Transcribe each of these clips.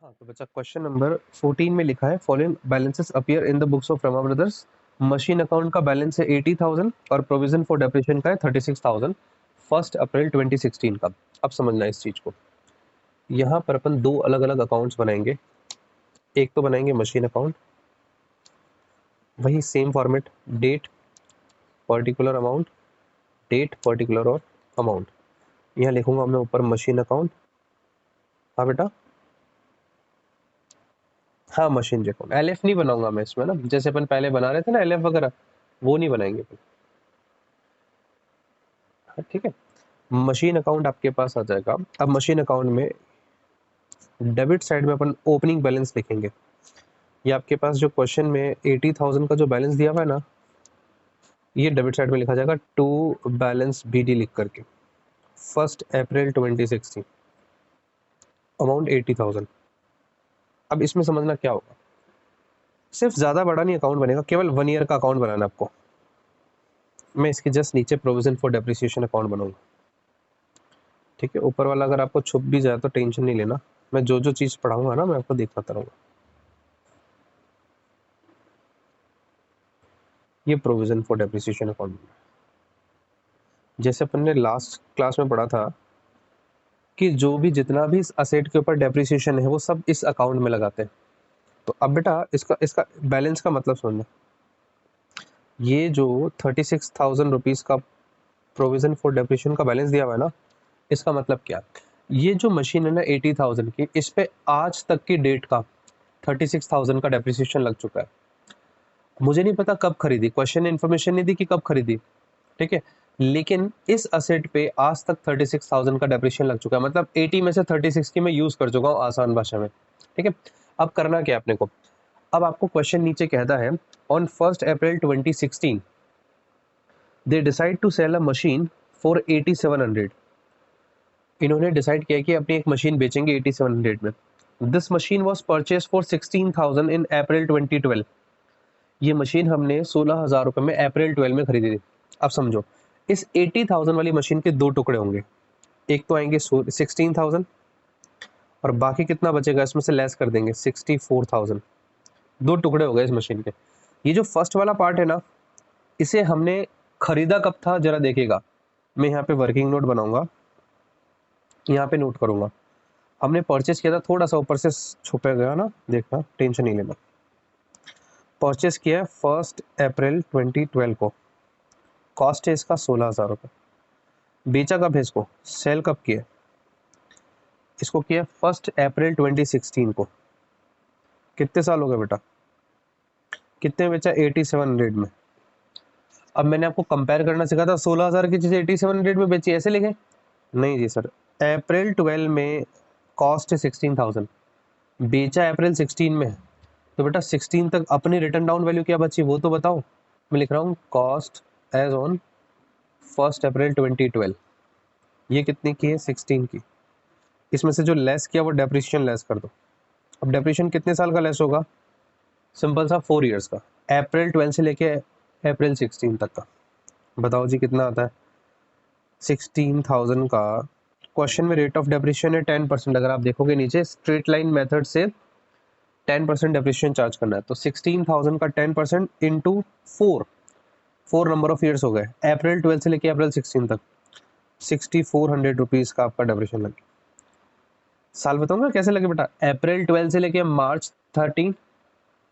हाँ, तो बच्चा क्वेश्चन नंबर 14 में लिखा है following balances appear in the books of Rama brothers. Machine account का बैलेंस है 80,000 और प्रोविजन फॉर डेप्रिसिएशन का है 36,000 1 अप्रैल 2016 का। अब समझना इस चीज को। यहाँ पर अपन दो अलग अलग अकाउंट्स बनाएंगे। एक तो बनाएंगे मशीन अकाउंट, वही same format, date particular amount, date particular और अमाउंट। यहाँ लिखूंगा मैं ऊपर मशीन अकाउंट। हाँ बेटा, हाँ मशीन अकाउंट। एलएफ नहीं बनाऊंगा मैं इसमें ना, जैसे अपन पहले बना रहे थे ना एलएफ वगैरह, वो नहीं बनाएंगे अपन। हाँ, ठीक है। मशीन अकाउंट आपके पास आ जाएगा। अब मशीन अकाउंट में डेबिट साइड में अपन ओपनिंग बैलेंस लिखेंगे। ये आपके पास जो क्वेश्चन में 80,000 का जो बैलेंस दिया हुआ है ना, ये डेबिट साइड में लिखा जाएगा टू बैलेंस बीडी लिख करके 1 अप्रैल 2016, अमाउंट 80,000। अब इसमें समझना क्या होगा, सिर्फ ज्यादा बड़ा नहीं अकाउंट बनेगा, केवल 1 ईयर का अकाउंट बनाना आपको। मैं इसके जस्ट नीचे प्रोविजन फॉर डेप्रिसिएशन अकाउंट बनाऊंगा। ठीक है, ऊपर वाला अगर आपको छुप भी जाए तो टेंशन नहीं लेना, मैं जो जो चीज पढ़ाऊंगा ना मैं आपको दिखाता रहूंगा। ये प्रोविजन फॉर डेप्रिसिएशन अकाउंट, जैसे अपन ने लास्ट क्लास में पढ़ा था कि जो भी जितना भी इस असेट के ऊपर डेप्रिसिएशन है वो सब इस अकाउंट में लगाते हैं। तो अब बेटा इसका इसका बैलेंस का मतलब समझना। ये जो 36,000 रुपीज का प्रोविजन फॉर डेप्रिसिएशन का बैलेंस दिया हुआ है ना, इसका मतलब क्या, ये जो मशीन है ना 80,000 की, इस पे आज तक की डेट का 36,000 का डेप्रिसिएशन लग चुका है। मुझे नहीं पता कब खरीदी, क्वेश्चन ने इन्फॉर्मेशन नहीं दी कि कब खरीदी, ठीक है, लेकिन इस असेट पे आज तक 36,000 का डेप्रिसिएशन लग चुका है। मतलब 80 में से 36 की मैं यूज कर चुका हूँ आसान भाषा में। ठीक है, अब करना क्या अपने को, अब आपको क्वेश्चन नीचे कहता है on 1 April 2016 they decide to sell a machine for 8700। इन्होंने डिसाइड किया कि अपनी एक मशीन बेचेंगे 8700 में। This machine was purchase for 16,000 इन अप्रैल 2012। ये मशीन हमने 16,000 रुपए में अप्रैल 12 में खरीदी थी। अब समझो, इस 80,000 वाली मशीन के दो टुकड़े होंगे, एक तो आएंगे 16,000 और बाकी कितना बचेगा इसमें से लेस कर देंगे 64,000। दो टुकड़े हो गए इस मशीन के। ये जो फर्स्ट वाला पार्ट है ना, इसे हमने खरीदा कब था जरा देखिएगा। मैं यहाँ पे वर्किंग नोट बनाऊंगा, यहाँ पे नोट करूंगा। हमने परचेस किया था, थोड़ा सा ऊपर से छुपे गया ना, देखना टेंशन नहीं लेना। परचेस किया है 1 अप्रैल 2012 को, कॉस्ट है इसका 16,000 रुपये। बेचा कब है इसको, सेल कब किया, इसको किया 1 अप्रैल 2016 को। कितने साल हो गए बेटा, कितने बेचा 8700 में। अब मैंने आपको कंपेयर करना सिखा था, 16,000 की चीज़ 8700 में बेची, ऐसे लिखे? नहीं जी सर, अप्रैल 12 में कॉस्ट है 16,000, बेचा अप्रैल 16 में, तो बेटा 16 तक अपनी रिटर्न डाउन वैल्यू क्या बची वो तो बताओ। मैं लिख रहा हूँ कॉस्ट एज ऑन 1 अप्रैल 2012, ये कितने की है 16 की। इसमें से जो लेस किया वो डेप्रिसिएशन लेस कर दो। अब डेप्रिसिएशन कितने साल का लेस होगा, सिंपल सा 4 इयर्स का, अप्रैल 12 से लेके अप्रैल 16 तक का। बताओ जी कितना आता है, 16,000 का। क्वेश्चन में रेट ऑफ डेप्रिसिएशन है 10%। अगर आप देखोगे नीचे स्ट्रेट लाइन मेथड से 10% डेप्रिसिएशन चार्ज करना है, तो 16,000 का 10% इंटू 4 नंबर ऑफ ईयर्स हो गए, अप्रैल 12 से लेके अप्रैल 16 तक 6,400 रुपीज का आपका डेप्रिसिएशन लगे। साल बताऊंगा कैसे लगे बेटा, अप्रैल 12 से लेके मार्च 13,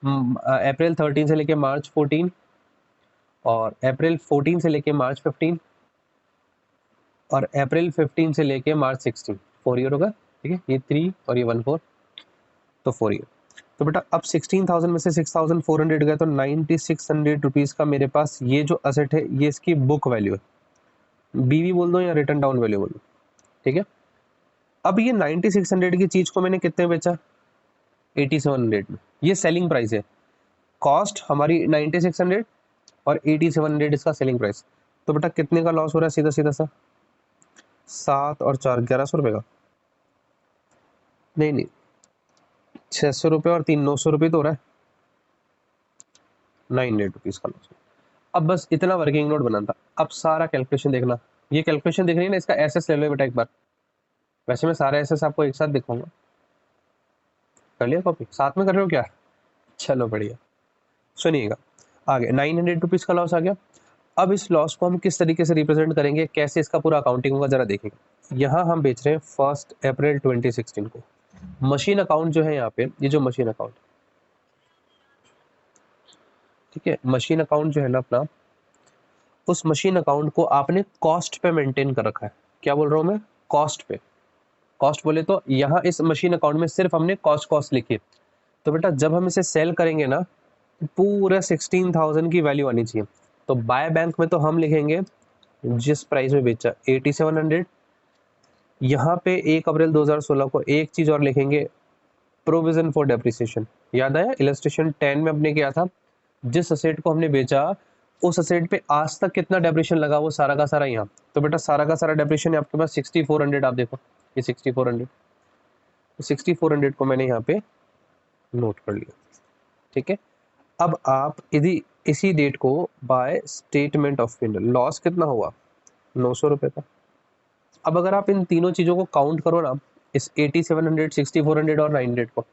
अप्रैल 13 से लेके मार्च 14, और अप्रैल 14 से लेके मार्च 15, और अप्रैल 15 से लेके मार्च 16, 4 ईयर होगा। ठीक है, ये 3 और ये 1 4, तो 4 ईयर। तो बेटा अब 16,000 में से 6,400 गए तो 9,600 रुपीज का मेरे पास ये जो असेट है, ये इसकी बुक वैल्यू है। बीवी बोल दो या रिटर्न डाउन वैल्यू बोल दो, ठीक है। अब ये 9,600 की चीज को मैंने कितने बेचा, 8,700 में। ये सेलिंग प्राइस है, कॉस्ट हमारी 9,600 और 8,700 इसका सेलिंग प्राइस। तो बेटा कितने का लॉस हो रहा है, सीधा सीधा सा 7 और 4 1,100 रुपए का। नहीं नहीं, 600 रुपये और 3 900 रुपये तो हो रहा है, 900 रुपीज का लॉस। अब बस इतना वर्किंग नोट बनाना था। अब सारा कैलकुलेशन देखना, ये कैलकुलेशन देख रही है ना, इसका एसएस ले लो बेटा एक बार। वैसे मैं सारा एसएस आपको एक साथ दिखाऊंगा। कर लिया कॉपी, साथ में कर रहे हो क्या? चलो बढ़िया। सुनिएगा आगे, 900 रुपीज़ का लॉस आ गया। अब इस लॉस को हम किस तरीके से रिप्रेजेंट करेंगे, कैसे इसका पूरा अकाउंटिंग होगा, जरा देखेंगे। यहाँ हम बेच रहे हैं 1 अप्रैल 2016 को। मशीन अकाउंट जो है यहाँ पे, ये जो मशीन अकाउंट, ठीक है, मशीन अकाउंट जो है ना अपना, उस मशीन अकाउंट को आपने कॉस्ट पे मेंटेन कर रखा है। क्या बोल रहा हूँ मैं? कॉस्ट पे। कॉस्ट बोले तो यहाँ इस मशीन अकाउंट में सिर्फ हमने कॉस्ट लिखी है। तो बेटा जब हम इसे सेल करेंगे ना, तो पूरा 16,000 की वैल्यू आनी चाहिए। तो बाय बैंक में तो हम लिखेंगे जिस प्राइस में बेचा 8700। यहाँ पे 1 अप्रैल 2016 को एक चीज और लिखेंगे, प्रोविजन फॉर डेप्रिसिएशन। याद आया इलस्ट्रेशन 10 में अपने किया था, जिस असेट को हमने बेचा उस असेट पे आज तक कितना डेप्रिसिएशन लगा वो सारा का सारा यहाँ। तो बेटा सारा का सारा डेप्रिसिएशन आपके पास 6400। आप देखो ये 6400, 6400 को मैंने यहाँ पे नोट कर लिया। ठीक है, अब आप यदि इसी डेट को by statement of P&L, loss कितना हुआ 900 रुपए का। अब अगर आप इन तीनों चीजों को काउंट करो ना, इस 8700, 6400 और 900 को,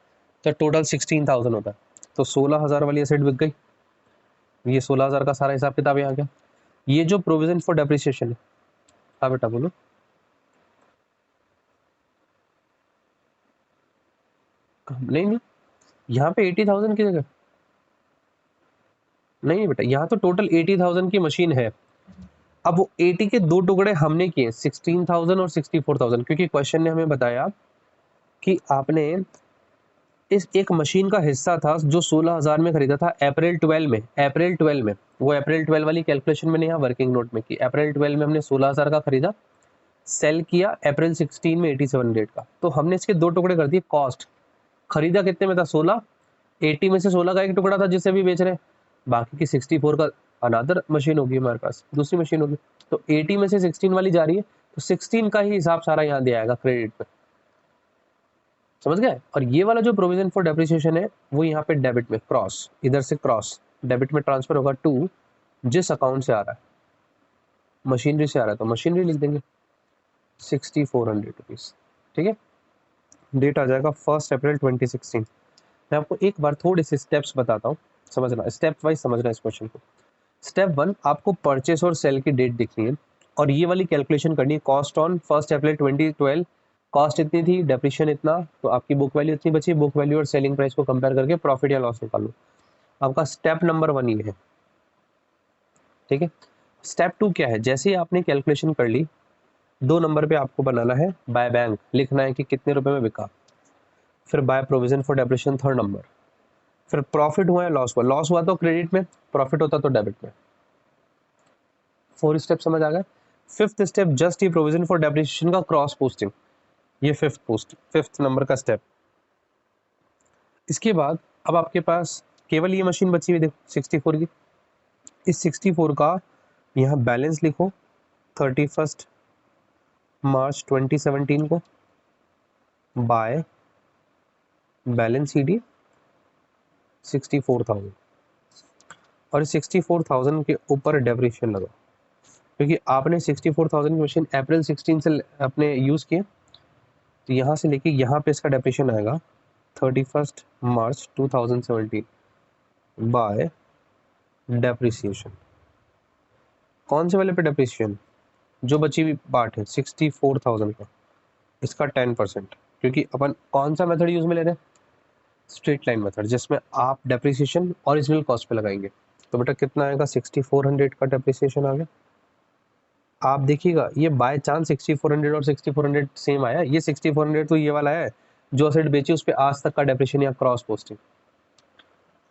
तो टोटल 16,000 होता है। तो 16,000 वाली एसेट बिक गई, ये 16,000 का सारा हिसाब किताब यहाँ गया। ये जो प्रोविजन फॉर डेप्रिसिएशन है, हाँ बेटा बोलो। नहीं, यहाँ पे 80,000 की जगह नहीं बेटा, यहाँ तो टोटल 80,000 की मशीन है। अब वो 80 के दो टुकड़े हमने किए, 16,000 और 64,000, क्योंकि क्वेश्चन ने हमें बताया कि आपने इस एक मशीन का हिस्सा था जो 16,000 में खरीदा था अप्रैल 12 में। अप्रैल 12 में, वो अप्रैल 12 वाली कैलकुलेशन मैंने यहाँ वर्किंग नोट में की। अप्रैल 12 में हमने 16,000 का खरीदा, सेल किया अप्रैल 16 में 8700 का। तो हमने इसके दो टुकड़े कर दिए। कॉस्ट खरीदा कितने में था? 16। 80 में से 16 का एक टुकड़ा था जिसे भी बेच रहे हैं, बाकी की 64 का अनादर मशीन होगी हमारे पास, दूसरी मशीन होगी। तो 80 में से 16 वाली जा रही है, तो 16 का ही हिसाब सारा यहाँ दिया आएगा क्रेडिट पे। समझ गए? और ये वाला जो प्रोविजन फॉर डेप्रिसिएशन है वो यहाँ पे डेबिट में क्रॉस, इधर से क्रॉस डेबिट में ट्रांसफर होगा टू जिस अकाउंट से आ रहा है, मशीनरी से आ रहा है तो मशीनरी लिख देंगे 6400 रुपीज। ठीक है, डेट आ जाएगा 1 अप्रैल 2016। मैं आपको एक बार थोड़े से स्टेप्स बताता हूँ, समझना, स्टेप वाइज समझना इस क्वेश्चन को। स्टेप 1, आपको परचेस और सेल की डेट दिखनी है और ये वाली कैलकुलेशन करनी है। कॉस्ट ऑन 1 अप्रैल 2012, कॉस्ट इतनी थी, डेप्रिसिएशन इतना, तो आपकी बुक वैल्यू इतनी बची। बुक वैल्यू और सेलिंग प्राइस को कंपेयर करके प्रॉफिट या लॉस निकाल लो। आपका स्टेप नंबर 1 ये है। ठीक है, स्टेप 2 क्या है? जैसे ही आपने कैलकुलेशन कर ली, 2 नंबर पे आपको बनाना है बाय बैंक, लिखना है कि कितने रुपए में बिका। फिर by provision for depreciation 3rd number. फिर प्रॉफिट हुआ है लॉस हुआ, लॉस हुआ तो क्रेडिट में, प्रॉफिट होता तो डेबिट में। 4 स्टेप समझ आ गया। 5th स्टेप जस्ट ये प्रोविजन फॉर डेप्रिसिएशन का क्रॉस पोस्टिंग, ये 5th नंबर का स्टेप। इसके बाद अब आपके पास केवल ये मशीन बची हुई, देखो 64 की। इस 64 का यहाँ बैलेंस लिखो 31 मार्च 2017 को बाय बैलेंस CD 64,000, और 64,000 के ऊपर डेप्रिसिएशन लगा, क्योंकि आपने 64,000 की मशीन अप्रैल 16 से अपने यूज़ किए, तो यहाँ से लेके यहाँ पे इसका डेप्रिसिएशन आएगा 31 मार्च 2017 बाय डेप्रिसिएशन। कौन से वाले पे डेप्रिसिएशन? जो बची हुई पार्ट है 64,000 का, इसका 10%, क्योंकि अपन कौन सा मेथड यूज में ले रहे हैं? स्ट्रेट लाइन मेथड, जिसमें आप डेप्रिसिएशन ओरिजिनल कॉस्ट पे लगाएंगे। तो बेटा कितना आएगा? 6400 का डेप्रिसिएशन आ गया। आप देखिएगा ये बाय चांस 6400 और 6400 सेम आया। ये 6400 तो ये वाला है जो असेट बेची उस पर आज तक का डेप्रिसिएशन या क्रॉस पोस्टिंग।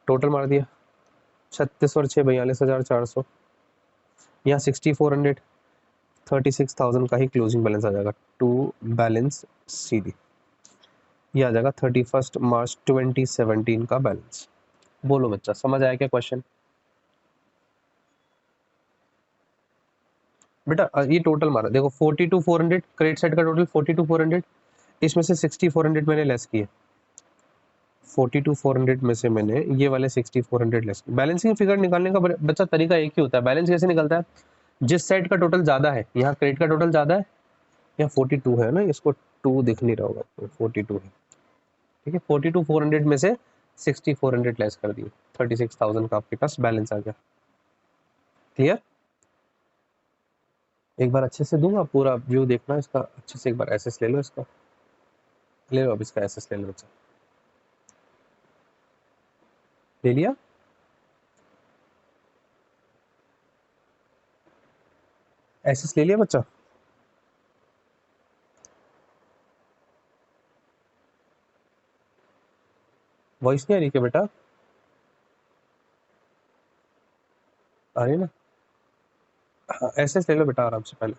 टोटल मार दिया 36 और 6 42,400। यहाँ 6400 36,000 का ही क्लोजिंग बैलेंस आ जाएगा टू बैलेंस CD। ये आ जाएगा 31 मार्च 2017 का बैलेंस। बोलो बच्चा समझ आया क्या क्वेश्चन? बेटा ये टोटल मारा देखो 42,400 क्रेडिट साइड का टोटल 42,400, इसमें से 6400 मैंने लेस किए। 42,400 में से मैंने ये वाले 6400 लेस किए। बैलेंसिंग फिगर निकालने का बच्चा तरीका एक ही होता है। बैलेंस कैसे निकलता है? जिस साइड का टोटल ज्यादा है, यहाँ क्रेडिट का टोटल ज्यादा है, यहाँ 42 है ना, इसको 2 दिख नहीं रहा होगा, 42 है। ठीक है, 42,400 में से 6,400 लेस कर दिए, 36,000 का आपके पास बैलेंस आ गया। क्लियर? एक बार अच्छे से दूंगा, पूरा व्यू देखना इसका अच्छे से, एक बार एसएस ले लो इसका, ले लो अब इसका एसएस ले लो बच्चा, ले लिया? एसएस ले लिया बच्चा? वॉइस नहीं आ रही क्या बेटा? आ रही ना? हाँ एसएस ले लो बेटा आराम से पहले।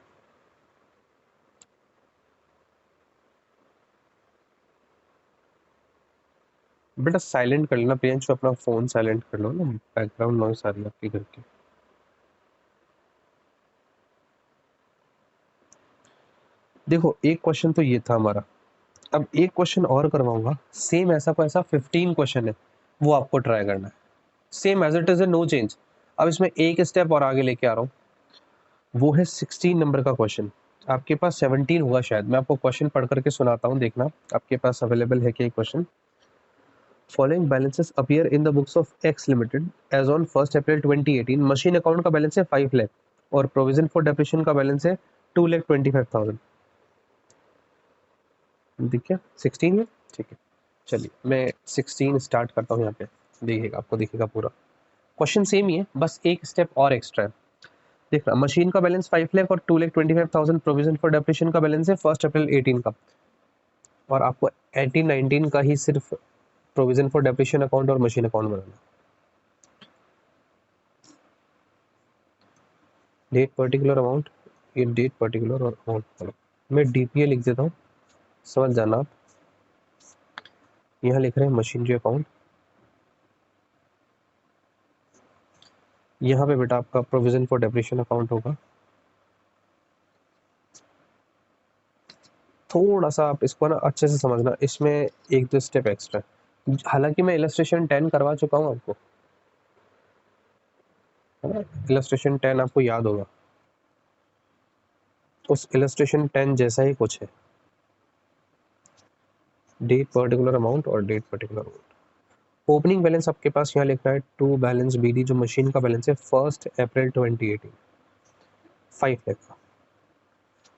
बेटा साइलेंट कर लेना प्रियंश, अपना फोन साइलेंट कर लो ना, बैकग्राउंड नॉइस आ रही है आपके घर की। देखो एक क्वेश्चन तो ये था हमारा, अब एक क्वेश्चन और करवाऊंगा, सेम ऐसा को ऐसा 15 क्वेश्चन है, वो आपको ट्राई करना है, same as it is, no change. अब इसमें एक स्टेप और आगे लेके आ रहा हूँ, वो है 16 नंबर का क्वेश्चन। आपके पास 17 होगा शायद, मैं आपको क्वेश्चन पढ़ करके सुनाता हूँ, देखना आपके पास अवेलेबल है क्या question. Following balances appear in the books of X limited as on 1 April 2018। Machine account का बैलेंस है 5 लाख और प्रोविजन फॉर डेप्रिसिएशन का बैलेंस है 2,25,000। देखिए 16 है, ठीक है। चलिए मैं 16 स्टार्ट करता हूँ, यहाँ पे देखिएगा, आपको दिखेगा पूरा क्वेश्चन सेम ही है, बस एक स्टेप और एक्स्ट्रा है। देखना, मशीन का बैलेंस 5 लाख और 2,25,000 प्रोविजन फॉर डेप्रिसिएशन का बैलेंस है 1 अप्रैल 18 का, और आपको 18-19 का ही सिर्फ प्रोविजन फॉर डेप्रिसिएशन अकाउंट और मशीन अकाउंट बनाना। डेट पर्टिकुलर अमाउंट, ये डेट पर्टिकुलर और अमाउंट, मैं डीपीए लिख देता हूँ, समझ जाना आप। यहाँ लिख रहे हैं मशीनरी अकाउंट, यहाँ पे बेटा आपका प्रोविजन फॉर डेप्रिसिएशन अकाउंट होगा। थोड़ा सा आप इसको ना अच्छे से समझना, इसमें एक दो स्टेप एक्स्ट्रा, हालांकि मैं इलस्ट्रेशन 10 करवा चुका हूँ आपको, है ना, इलस्ट्रेशन 10 आपको याद होगा, उस इलस्ट्रेशन 10 जैसा ही कुछ है, डेट पर्टिकुलर अमाउंट और date particular amount. Opening balance आपके पास यहाँ लिख रहा है टू बैलेंस बीडी, जो मशीन का बैलेंस है 1 अप्रैल 2018, 5 लाख का,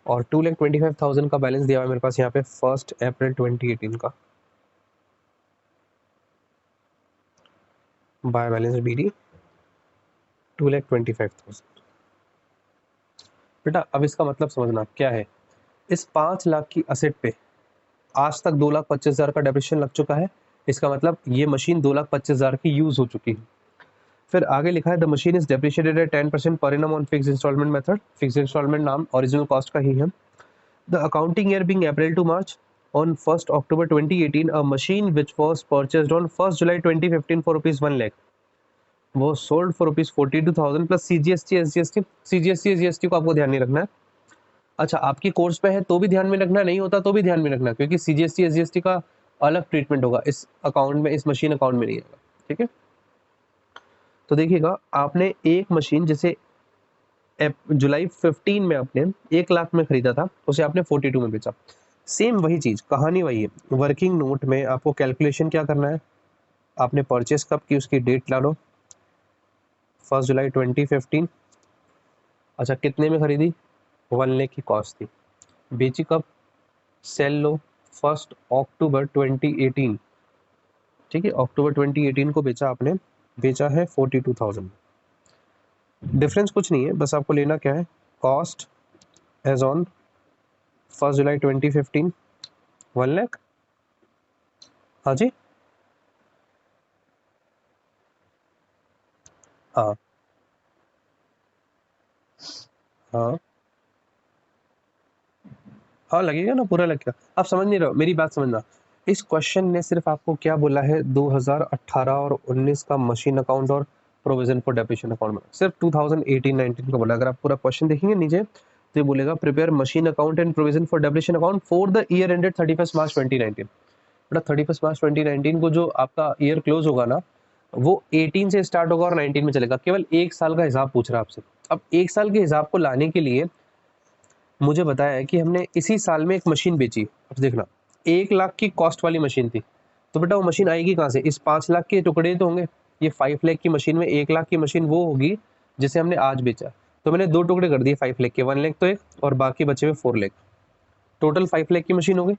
और 2,25,000 का बैलेंस दिया हुआ है मेरे पास यहाँ पे 1 अप्रैल 2018 का, बाय बैलेंस बीडी 2,25,000। बेटा अब इसका मतलब समझना क्या है, इस 5 लाख की असेट पे आज तक 2,25,000 का डेप्रिसिएशन लग चुका है, इसका मतलब ये मशीन 2,25,000 की यूज हो चुकी है। फिर आगे लिखा है the machine is depreciated at 10% per annum on fixed instalment method, fixed instalment नाम ओरिजिनल कॉस्ट का ही है। The accounting year being April to March, on 1st October 2018 a machine which was purchased on 1st July 2015 for rupees 1 lakh was sold for rupees 42,000 plus CGST SGST। CGST SGST को आपको ध्यान नहीं रखना है, अच्छा आपकी कोर्स पे है तो भी ध्यान में रखना, नहीं होता तो भी ध्यान में रखना, क्योंकि CGST SGST का अलग ट्रीटमेंट होगा इस अकाउंट में, इस मशीन अकाउंट में नहीं आएगा, ठीक है। तो देखिएगा, आपने एक मशीन जैसे जुलाई 15 में आपने 1 लाख में खरीदा था, उसे आपने 42 में बेचा, सेम वही चीज, कहानी वही है। वर्किंग नोट में आपको कैलकुलेशन क्या करना है, आपने परचेस कब की उसकी डेट डालो, 1 जुलाई 2015, अच्छा कितने में खरीदी, 1 लाख की कॉस्ट थी, बेची कब, सेल लो 1 अक्टूबर 2018, ठीक है, अक्टूबर 2018 को बेचा आपने, बेचा है 42,000। डिफरेंस कुछ नहीं है, बस आपको लेना क्या है, कॉस्ट एज ऑन 1 जुलाई 2015 1 लाख, हाँ जी, हाँ हाँ हाँ लगेगा ना, पूरा लगेगा। आप समझ नहीं रहे हो, मेरी बात समझना, इस क्वेश्चन ने सिर्फ आपको क्या बोला है, 2018 और 19 का मशीन अकाउंट और प्रोविजन फॉर डेप्रिसिएशन अकाउंट में, सिर्फ 2018-19 का बोला। अगर आप पूरा क्वेश्चन देखेंगे नीचे तो ये बोलेगा prepare machine account and provision for depreciation account for the year ended 31 मार्च 2019। बेटा 31 मार्च 2019 को जो आपका ईयर क्लोज होगा ना, वो 18 से स्टार्ट होगा और 19 में चलेगा, केवल एक साल का हिसाब पूछ रहा है आपसे। अब एक साल के हिसाब को लाने के लिए मुझे बताया है कि हमने इसी साल में एक मशीन बेची, अब देखना 1 लाख की कॉस्ट वाली मशीन थी, तो बेटा वो मशीन आएगी कहाँ से? इस 5 लाख के टुकड़े तो होंगे, ये 5 लाख की मशीन में 1 लाख की मशीन वो होगी जिसे हमने आज बेचा। तो मैंने 2 टुकड़े कर दिए 5 लाख के, 1 लाख तो एक और बाकी बचे हुए 4 लाख, टोटल 5 लाख की मशीन हो गई।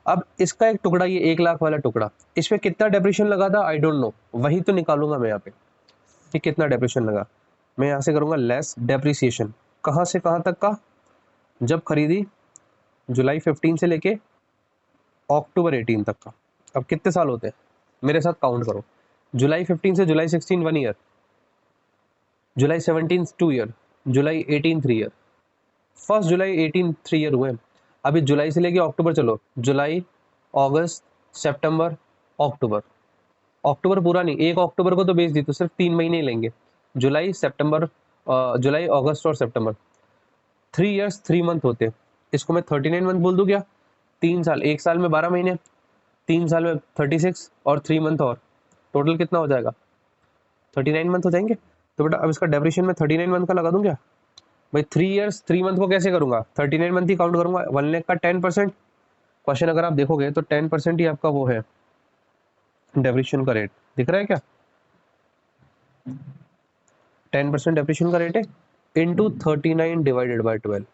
अब इसका एक टुकड़ा, ये 1 लाख वाला टुकड़ा, इस पे कितना डेप्रिसिएशन लगा था आई डोंट नो, वही तो निकालूंगा मैं यहाँ पे कि कितना डेप्रिसिएशन लगा। मैं यहाँ से करूंगा लेस डेप्रिसिएशन, कहाँ से कहाँ तक का? जब खरीदी जुलाई 15 से लेके अक्टूबर 18 तक का। अब कितने साल होते हैं मेरे साथ काउंट करो, जुलाई 15 से जुलाई 16 1 ईयर, जुलाई 17 2 ईयर, जुलाई 18 3 ईयर, 1 जुलाई 18 3 ईयर हुए। अभी जुलाई से लेके अक्टूबर चलो, जुलाई अगस्त सितंबर अक्टूबर, अक्टूबर पूरा नहीं, 1 अक्टूबर को तो बेच दी तो सिर्फ 3 महीने ही लेंगे, जुलाई सितंबर जुलाई अगस्त और सितंबर, 3 ईयर्स 3 मंथ होते हैं। इसको मैं 39 मंथ बोल दूं क्या? 3 साल, 1 साल में 12 महीने, 3 साल में 36 और 3 मंथ और, टोटल कितना हो जाएगा? 39 मंथ हो जाएंगे। तो बेटा अब इसका डेप्रिसिएशन में 39 मंथ का लगा दूं क्या? भाई 3 ईयर्स 3 मंथ को कैसे करूंगा? 39 मंथ ही काउंट करूंगा। 1 लाख का 10%, क्वेश्चन अगर आप देखोगे तो 10% ही आपका वो है डेप्रिसिएशन का रेट, दिख रहा है क्या? 10% डेप्रिसिएशन का रेट है into 39 divided by 12,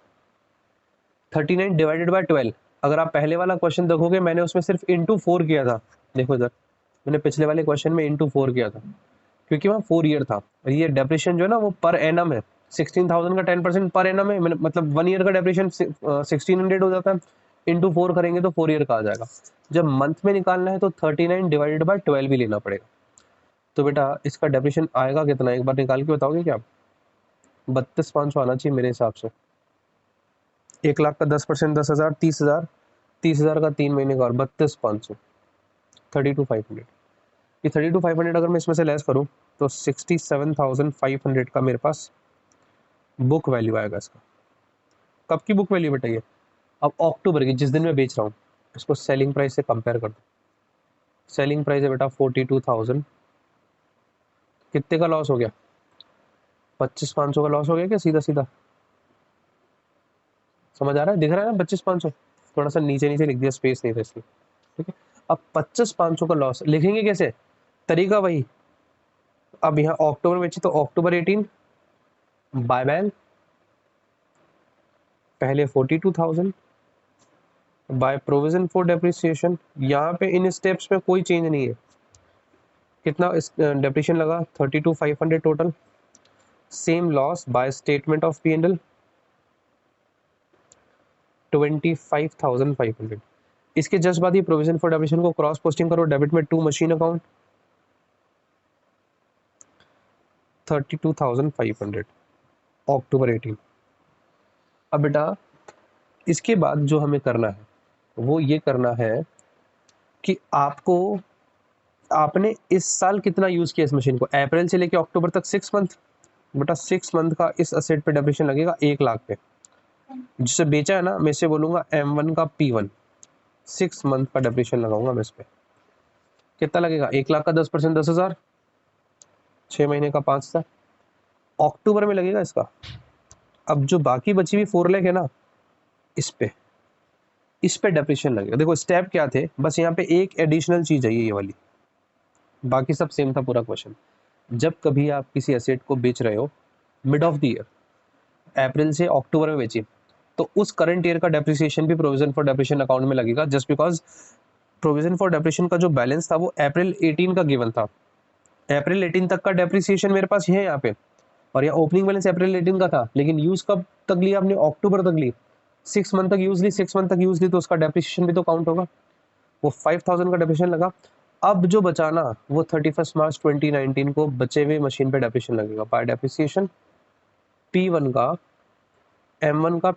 39 divided by 12। अगर आप पहले वाला क्वेश्चन देखोगे मैंने उसमें सिर्फ इंटू 4 किया था, देखो इधर मैंने पिछले वाले क्वेश्चन में इंटू 4 किया था क्योंकि वहाँ 4 ईयर था। और ये डेप्रिसिएशन जो है ना वो पर एनम है, 16,000 का 10% पर एनम है, मतलब 1 ईयर का डेप्रिसिएशन 1600 हो जाता है, इंटू 4 करेंगे तो 4 ईयर का आ जाएगा। जब मंथ में निकालना है तो 39 डिवाइडेड बाय 12 भी लेना पड़ेगा। तो बेटा इसका डेप्रिसिएशन आएगा कितना, एक बार निकाल के बताओगे क्या? 32,500 आना चाहिए मेरे हिसाब से। 1 लाख का 10%, 10,000, 30,000, 30,000 का 3 महीने का और 32,500, 32,500। ये 32,500 अगर मैं इसमें से लेस करूं तो 67,500 का मेरे पास बुक वैल्यू आएगा इसका। कब की बुक वैल्यू बेटा? ये अब अक्टूबर की, जिस दिन मैं बेच रहा हूँ, इसको सेलिंग प्राइस से कंपेयर कर दो। सेलिंग प्राइस है बेटा 42,000, कितने का लॉस हो गया? 25,500 का लॉस हो गया क्या? सीधा सीधा समझ आ रहा है, दिख रहा है ना 25,500, थोड़ा सा नीचे नीचे लिख दिया, स्पेस नहीं था इसलिए, ठीक है। अब 25,500 का लॉस लिखेंगे कैसे? तरीका वही, अब यहाँ अक्टूबर बेची तो अक्टूबर 18 बाय बैंक, पहले 42,000 बाय प्रोविजन फॉर डेप्रिसिएशन। यहाँ पे इन स्टेप्स में कोई चेंज नहीं है। कितना डेप्रिसिएशन लगा? 32,500 total. Same loss by statement of P&L 25,500। इसके जस्ट बाद ही प्रोविजन फॉर डेप्रिसिएशन को क्रॉस पोस्टिंग करो, डेबिट में टू मशीन अकाउंट 32,500 अक्टूबर 18। अब बेटा इसके बाद जो हमें करना है वो ये करना है कि आपने इस साल कितना यूज किया इस मशीन को, अप्रैल से लेके अक्टूबर तक 6 मंथ, बेटा 6 मंथ का इस असेट पे डेप्रिसिएशन लगेगा 1 लाख पे। जिसे बेचा है ना मैं इसे बोलूंगा M1 का P1, 6 मंथ का डेप्रिसिएशन लगाऊंगा मैं इस पे। कितना लगेगा? 1 लाख का 10%, 10,000, 6 महीने का 5,000, अक्टूबर में लगेगा इसका। अब जो बाकी बची हुई 4 लाख है ना, इस पे डेप्रिसिएशन लगेगा। देखो स्टेप क्या थे, बस यहाँ पे एक एडिशनल चीज है ये वाली, बाकी सब सेम था पूरा क्वेश्चन। जब कभी आप किसी एसेट को बेच रहे हो मिड ऑफ द ईयर, अप्रैल से अक्टूबर में बेची, तो उस करंट ईयर का डेप्रिसिएशन भी प्रोविजन फॉर डेप्रिसिएशन अकाउंट में लगेगा, just because provision for depreciation का जो बैलेंस था वो अप्रैल 18 का गिवन था। अप्रैल 18 तक का डेप्रिसिएशन मेरे पास है यहाँ पे, और यहाँ ओपनिंग बैलेंस अप्रैल 18 का था, लेकिन यूज कब तक लिया आपने? अक्टूबर तक ली, 6 मंथ तक यूज ली, 6 मंथ तक यूज ली, तो उसका डेप्रिसिएशन भी तो काउंट होगा। वो 5,000 का डेप्रिसिएशन लगा। अब जो बचाना वो 31 मार्च 2019 को बचे हुए मशीन पे डेप्रिसिएशन लगेगा बाय डेप्रिसिएशन P1 का, M1 का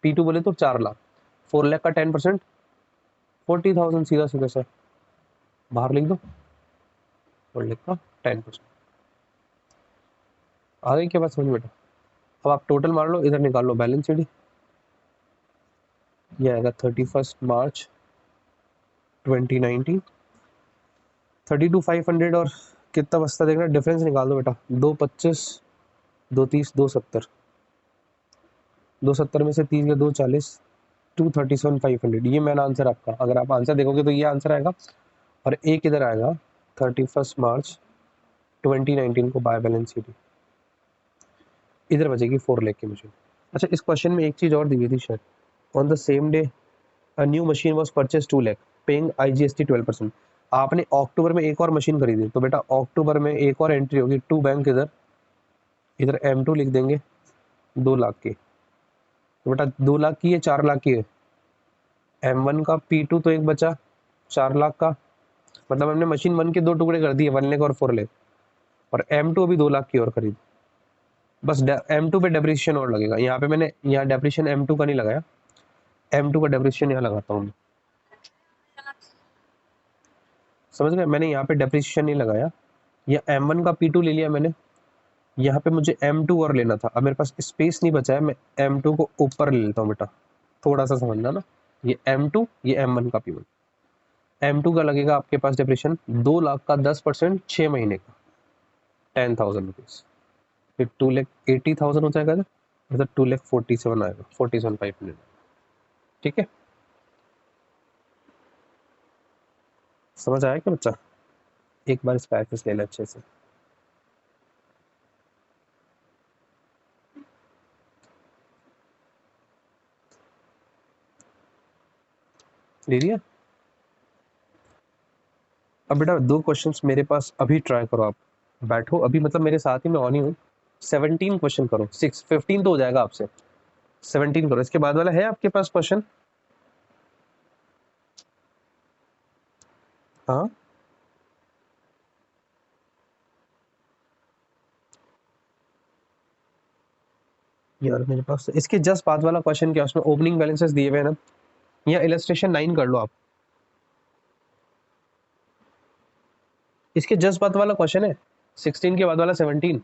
P2 बोले तो 4 लाख, 4 लाख का 10% 40,000, सीधा सीधा सर बाहर लिख दो, 4 लाख का 10%। आ गई क्या बात समझ बेटा? अब आप टोटल मार लो, इधर निकाल लो बैलेंस शीट, ये आएगा 31 मार्च 2019, 32,500 और कितना बचता देखना, डिफरेंस निकाल दो बेटा, 225, 230, 270, 270 में से 30 या 240, 237,500, ये मेरा आंसर आपका। अगर आप आंसर देखोगे तो ये आंसर आएगा, और एक इधर आएगा 31 मार्च 2019 को बाय बैलेंस शीट, इधर बचेगी 4 लाख की मशीन। अच्छा, इस क्वेश्चन में एक चीज़ और दी हुई थी शायद, on the same day a new machine was purchase 2 lakh paying IGST 12%। आपने अक्टूबर में एक और मशीन खरीदी, तो बेटा अक्टूबर में एक और एंट्री होगी, टू बैंक इधर, इधर M2 लिख देंगे 2 लाख की, तो बेटा 2 लाख की है, 4 लाख की है। M1 का P2 तो एक बचा 4 लाख का, मतलब हमने मशीन 1 के 2 टुकड़े कर दिए, 1 लाख और 4 लाख, और M2 अभी 2 लाख की और खरीद। बस M2 पे डेप्रिसिएशन और लगेगा, यहाँ पे मैंने यहाँ डेप्रिसिएशन M2 का नहीं लगाया, M2 का डेप्रिसिएशन यहाँ लगाता हूँ। समझ गए, मैंने यहाँ पे डेप्रिसिएशन नहीं लगाया, या M1 का P2 ले लिया मैंने, यहाँ पे मुझे M2 और लेना था, अब मेरे पास स्पेस नहीं बचा है, मैं M2 को ऊपर ले लेता हूँ बेटा, थोड़ा सा समझना ना, ये M2, ये M1 का P1। M2 का लगेगा आपके पास डेप्रिसिएशन 2 लाख का 10%, 6 महीने का 10,000 रुपीज, फिर 2,80,000 हो जाएगा, मतलब 2,47 आएगा, 47,500। ठीक है, समझ आया क्या बच्चा? एक बार इसका एक्सेस ले ले अच्छे से। ले लिया? अब बेटा 2 क्वेश्चंस मेरे पास अभी ट्राई करो, आप बैठो अभी, मतलब मेरे साथ ही मैं ऑन ही हूँ। 17 क्वेश्चन करो, 15 तो हो जाएगा आपसे, 17 करो। इसके बाद वाला है आपके पास क्वेश्चन? हाँ, यार मेरे पास इसके जस्ट बाद वाला क्वेश्चन क्या, उसमें ओपनिंग बैलेंसेस दिए हुए हैं ना, या इलस्ट्रेशन 9 कर लो आप, इसके जस्ट बाद वाला क्वेश्चन है 16 के बाद वाला 17।